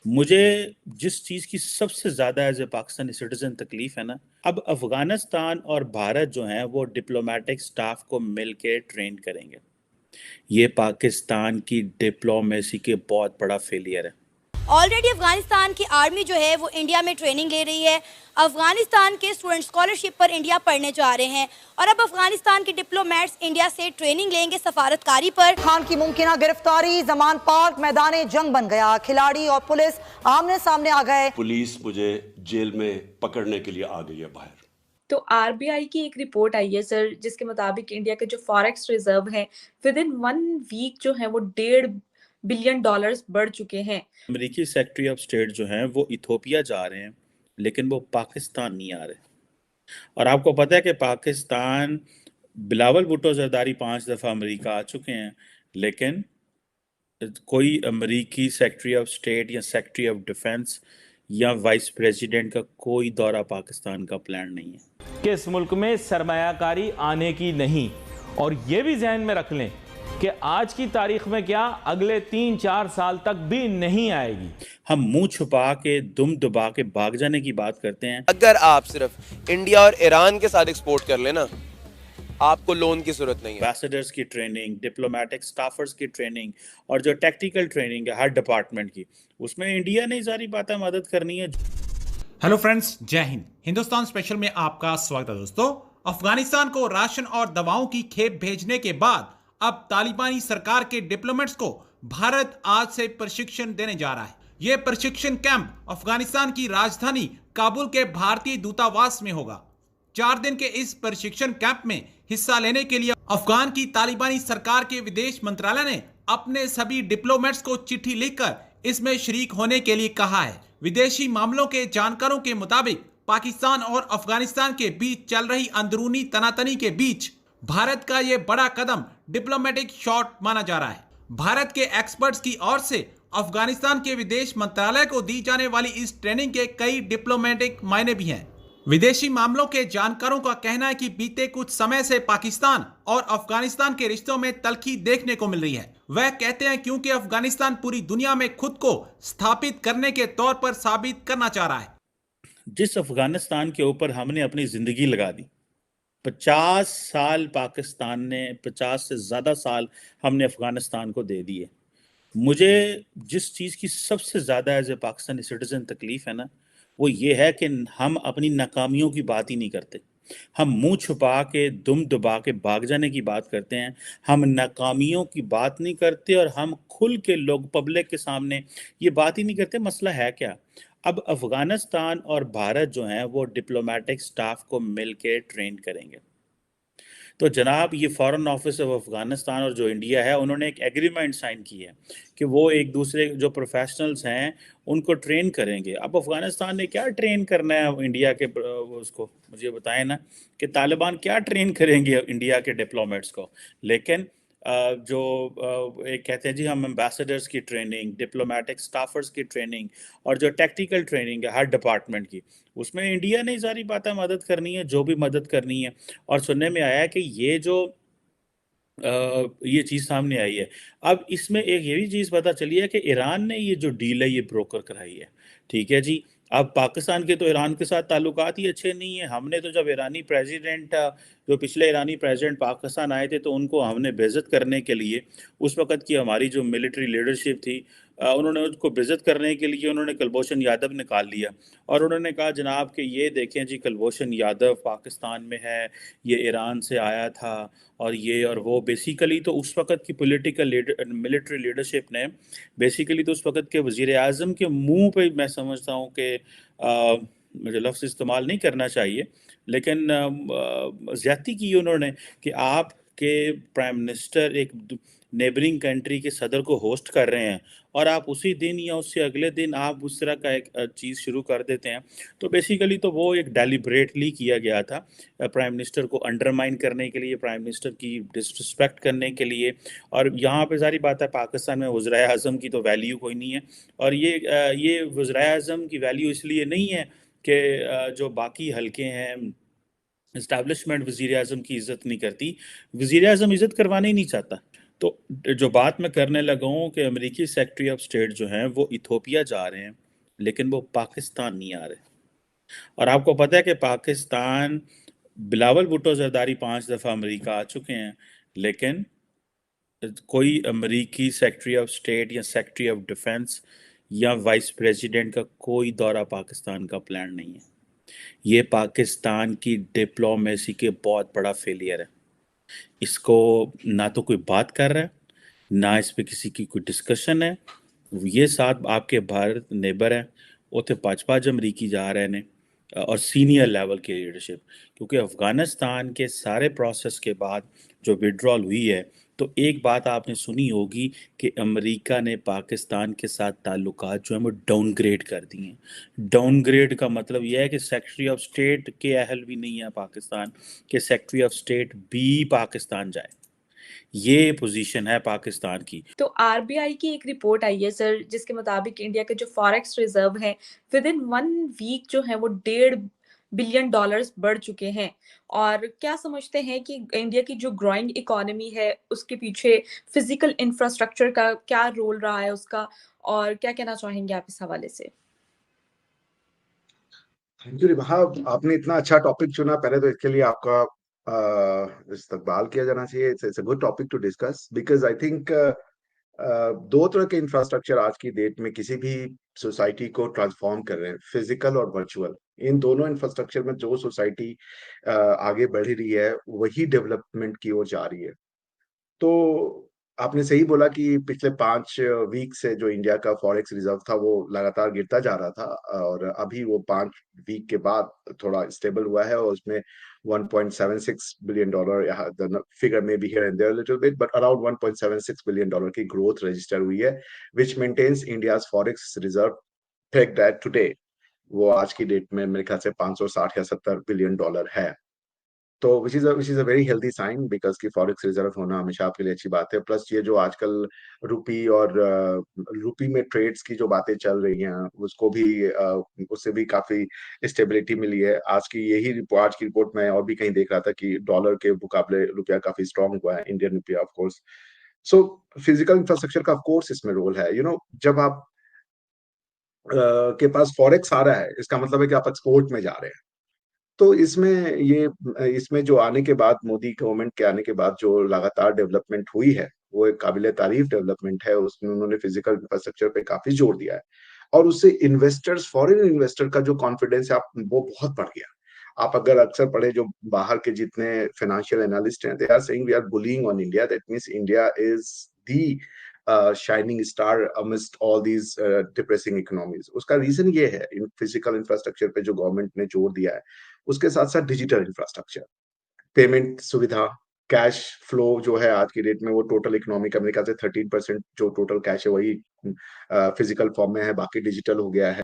मुझे जिस चीज़ की सबसे ज़्यादा एज ए पाकिस्तानी सिटीजन तकलीफ है ना, अब अफगानिस्तान और भारत जो हैं वो डिप्लोमेटिक स्टाफ को मिल के ट्रेन करेंगे। ये पाकिस्तान की डिप्लोमेसी के बहुत बड़ा फेलियर है। ऑलरेडी अफगानिस्तान की आर्मी जो है वो इंडिया में ट्रेनिंग ले रही है। अफगानिस्तान के स्टूडेंट स्कॉलरशिप पर इंडिया पढ़ने जा रहे हैं और अब अफगानिस्तान के डिप्लोमेट्स इंडिया से ट्रेनिंग लेंगे सफारतकारी पर। खान की मुमकिन गिरफ्तारी, जमान पार्क मैदान जंग बन गया। खिलाड़ी और पुलिस आमने सामने आ गए। पुलिस मुझे जेल में पकड़ने के लिए आ गई है बाहर। तो आरबीआई की एक रिपोर्ट आई है सर, जिसके मुताबिक इंडिया के जो फॉरेक्स रिजर्व हैं विद इन 1 वीक जो है वो $1.5 बिलियन बढ़ चुके हैं। अमेरिकी सेक्रेटरी ऑफ स्टेट जो हैं वो इथोपिया जा रहे हैं, लेकिन वो पाकिस्तान नहीं आ रहे। और आपको पता है कि पाकिस्तान बिलावल भुट्टो जरदारी 5 दफ़ा अमेरिका आ चुके हैं, लेकिन कोई अमेरिकी सेक्रेटरी ऑफ स्टेट या सेक्रेटरी ऑफ डिफेंस या वाइस प्रेसिडेंट का कोई दौरा पाकिस्तान का प्लान नहीं है कि इस मुल्क में सरमायाकारी आने की नहीं। और ये भी जहन में रख लें कि आज की तारीख में क्या अगले 3-4 साल तक भी नहीं आएगी। हम मुंह छुपा के दुम दबा के भाग जाने की बात करते हैं। अगर आप सिर्फ इंडिया और ईरान के साथ एक्सपोर्ट कर लेना, आपको लोन की जरूरत नहीं है। एम्बेसडर्स की ट्रेनिंग, डिप्लोमेटिक स्टाफर्स की ट्रेनिंग और जो टेक्निकल ट्रेनिंग है हर डिपार्टमेंट की, उसमें इंडिया ने सारी बातें मदद करनी है। हेलो फ्रेंड्स, जय हिंद। हिंदुस्तान स्पेशल में आपका स्वागत है दोस्तों। अफगानिस्तान को राशन और दवाओं की खेप भेजने के बाद अब तालिबानी सरकार के डिप्लोमेट्स को भारत आज से प्रशिक्षण देने जा रहा है। यह प्रशिक्षण कैंप अफगानिस्तान की राजधानी काबुल के भारतीय दूतावास में होगा। 4 दिन के इस प्रशिक्षण कैंप में हिस्सा लेने के लिए अफगान की तालिबानी सरकार के विदेश मंत्रालय ने अपने सभी डिप्लोमेट्स को चिट्ठी लिखकर इसमें शरीक होने के लिए कहा है। विदेशी मामलों के जानकारों के मुताबिक पाकिस्तान और अफगानिस्तान के बीच चल रही अंदरूनी तनातनी के बीच भारत का यह बड़ा कदम डिप्लोमेटिक शॉट माना जा रहा है। भारत के एक्सपर्ट्स की ओर से अफगानिस्तान के विदेश मंत्रालय को दी जाने वाली इस ट्रेनिंग के कई डिप्लोमेटिक मायने भी हैं। विदेशी मामलों के जानकारों का कहना है कि बीते कुछ समय से पाकिस्तान और अफगानिस्तान के रिश्तों में तल्खी देखने को मिल रही है। वह कहते हैं क्योंकि अफगानिस्तान पूरी दुनिया में खुद को स्थापित करने के तौर पर साबित करना चाह रहा है। जिस अफगानिस्तान के ऊपर हमने अपनी जिंदगी लगा दी, 50 साल पाकिस्तान ने, 50 से ज़्यादा साल हमने अफगानिस्तान को दे दिए। मुझे जिस चीज़ की सबसे ज़्यादा एज ए पाकिस्तानी सिटीजन तकलीफ है ना, वो ये है कि हम अपनी नाकामियों की बात ही नहीं करते। हम मुंह छुपा के दुम दबा के भाग जाने की बात करते हैं। हम नाकामियों की बात नहीं करते और हम खुल के लोग पब्लिक के सामने ये बात ही नहीं करते। मसला है क्या? अब अफगानिस्तान और भारत जो हैं वो डिप्लोमेटिक स्टाफ को मिल के ट्रेन करेंगे। तो जनाब, ये फॉरेन ऑफिस ऑफ अफगानिस्तान और जो इंडिया है, उन्होंने एक एग्रीमेंट साइन की है कि वो एक दूसरे जो प्रोफेशनल्स हैं उनको ट्रेन करेंगे। अब अफगानिस्तान ने क्या ट्रेन करना है इंडिया के उसको मुझे बताएं ना, कि तालिबान क्या ट्रेन करेंगे इंडिया के डिप्लोमेट्स को। लेकिन जो एक कहते हैं जी हम एम्बेसडर्स की ट्रेनिंग, डिप्लोमेटिक स्टाफर्स की ट्रेनिंग और जो टेक्निकल ट्रेनिंग है हर डिपार्टमेंट की, उसमें इंडिया ने सारी बातें मदद करनी है, जो भी मदद करनी है। और सुनने में आया है कि ये जो ये चीज़ सामने आई है, अब इसमें एक ये भी चीज़ पता चली है कि ईरान ने ये जो डील है ये ब्रोकर कराई है। ठीक है जी। अब पाकिस्तान के तो ईरान के साथ ताल्लुकात ही अच्छे नहीं है। हमने तो जब ईरानी प्रेसिडेंट, जो पिछले ईरानी प्रेसिडेंट पाकिस्तान आए थे, तो उनको हमने बेइज्जत करने के लिए, उस वक़्त की हमारी जो मिलिट्री लीडरशिप थी, उन्होंने उसको बेइज्जत करने के लिए उन्होंने कुलभूषण यादव निकाल लिया और उन्होंने कहा जनाब कि ये देखें जी, कुलभूषण यादव पाकिस्तान में है, ये ईरान से आया था और ये और वो। बेसिकली तो उस वक़्त की पॉलिटिकल मिलिट्री लीडरशिप ने बेसिकली तो उस वक़्त के वज़ीर-ए-आज़म के मुंह पे, मैं समझता हूँ कि मुझे लफ्ज़ इस्तेमाल नहीं करना चाहिए, लेकिन ज़्यादती की उन्होंने कि आपके प्राइम मिनिस्टर एक नेबरिंग कंट्री के सदर को होस्ट कर रहे हैं और आप उसी दिन या उससे अगले दिन आप उस तरह का एक चीज़ शुरू कर देते हैं। तो बेसिकली तो वो एक डेलिब्रेटली किया गया था प्राइम मिनिस्टर को अंडरमाइन करने के लिए, प्राइम मिनिस्टर की डिसरिस्पेक्ट करने के लिए। और यहाँ पे सारी बात है, पाकिस्तान में वज़ीर-ए-आज़म की तो वैल्यू कोई नहीं है। और ये वज़ीर-ए-आज़म की वैल्यू इसलिए नहीं है कि जो बाकी हल्के हैं, इस्टेब्लिशमेंट वज़ीर-ए-आज़म की इज़्ज़त नहीं करती। वज़ीर-ए-आज़म इज़्ज़त करवाना ही नहीं चाहता। तो जो बात मैं करने लगा हूँ कि अमेरिकी सेक्रेटरी ऑफ स्टेट जो हैं वो इथोपिया जा रहे हैं, लेकिन वो पाकिस्तान नहीं आ रहे। और आपको पता है कि पाकिस्तान, बिलावल भुट्टो जरदारी 5 दफ़ा अमेरिका आ चुके हैं, लेकिन कोई अमेरिकी सेक्रेटरी ऑफ स्टेट या सेक्रेटरी ऑफ डिफेंस या वाइस प्रेसिडेंट का कोई दौरा पाकिस्तान का प्लान नहीं है। ये पाकिस्तान की डिप्लोमेसी के बहुत बड़ा फेलियर है। इसको ना तो कोई बात कर रहा है, ना इस पे किसी की कोई डिस्कशन है। ये साथ आपके भारत नेबर हैं, उत्थे 5-5 अमरीकी जा रहे ने और सीनियर लेवल की लीडरशिप, क्योंकि अफ़गानिस्तान के सारे प्रोसेस के बाद जो विड्रॉल हुई है, तो एक बात आपने सुनी होगी कि अमेरिका ने पाकिस्तान के साथ ताल्लुकात जो हैं वो डाउनग्रेड कर दिए हैं। डाउनग्रेड का मतलब यह है कि सेक्रेटरी ऑफ स्टेट के अहल भी नहीं है पाकिस्तान के सेक्रेटरी ऑफ स्टेट भी पाकिस्तान जाए। ये पोजीशन है पाकिस्तान की। तो आरबीआई की एक रिपोर्ट आई है सर, जिसके मुताबिक इंडिया के जो फॉरेक्स रिजर्व हैं विद इन 1 वीक जो है वो $1.5 बिलियन बढ़ चुके हैं। और क्या समझते हैं कि इंडिया की जो ग्रोइंग इकोनॉमी है उसके पीछे फिजिकल इंफ्रास्ट्रक्चर का क्या रोल रहा है उसका, और क्या कहना चाहेंगे आप इस हवाले से? थैंक यू रिबहा, आपने इतना अच्छा टॉपिक चुना, पहले तो इसके लिए आपका इस्तकबाल किया जाना चाहिए। It's a good topic to discuss because I think दो तरह के इंफ्रास्ट्रक्चर आज की डेट में किसी भी सोसाइटी को ट्रांसफॉर्म कर रहे हैं, फिजिकल और वर्चुअल। इन दोनों इंफ्रास्ट्रक्चर में जो सोसाइटी आगे बढ़ रही है वही डेवलपमेंट की ओर जा रही है। तो आपने सही बोला कि पिछले 5 वीक से जो इंडिया का फॉरेक्स रिजर्व था वो लगातार गिरता जा रहा था, और अभी वो 5 वीक के बाद थोड़ा स्टेबल हुआ है, और उसमें $1.76 बिलियन, द फिगर में be here and there little bit, but around $1.76 billion की ग्रोथ रजिस्टर हुई है, which maintains India's forex reserve pegged at today. वो आज की डेट में मेरे ख्याल से 560 या 70 बिलियन डॉलर है। तो which is a very healthy sign, because की फॉरेक्स रिजर्व होना हमेशा आपके लिए अच्छी बात है। प्लस ये जो आजकल रूपी और रूपी में ट्रेड्स की जो बातें चल रही हैं उसको भी उससे भी काफी स्टेबिलिटी मिली है। आज की रिपोर्ट में और भी कहीं देख रहा था कि डॉलर के मुकाबले रुपया काफी स्ट्रांग हुआ है, इंडियन रुपया of course. So physical infrastructure का ऑफ कोर्स इसमें रोल है। जब आप के पास फॉरेक्स आ रहा है, इसका मतलब है कि आप एक्सपोर्ट में जा रहे हैं। तो इसमें जो आने के बाद, मोदी गवर्नमेंट के आने के बाद जो लगातार डेवलपमेंट हुई है वो एक काबिले तारीफ डेवलपमेंट है। उसमें उन्होंने फिजिकल इंफ्रास्ट्रक्चर पे काफी जोर दिया है, और उससे इन्वेस्टर्स, फॉरेन इन्वेस्टर का जो कॉन्फिडेंस है वो बहुत बढ़ गया। आप अगर अक्सर पढ़े, जो बाहर के जितने फाइनेंशियल एनालिस्ट हैं, they are saying we are bulling on India, that means India is the shining star amidst all these depressing economies. उसका रीजन ये है, इन फिजिकल इंफ्रास्ट्रक्चर पे जो गवर्नमेंट ने जोर दिया है, उसके साथ साथ डिजिटल इंफ्रास्ट्रक्चर, पेमेंट सुविधा, कैश फ्लो जो है आज की डेट में वो टोटल इकोनॉमी का मेरे ख्याल से 13% जो टोटल कैश है वही फिजिकल फॉर्म में है, बाकी डिजिटल हो गया है।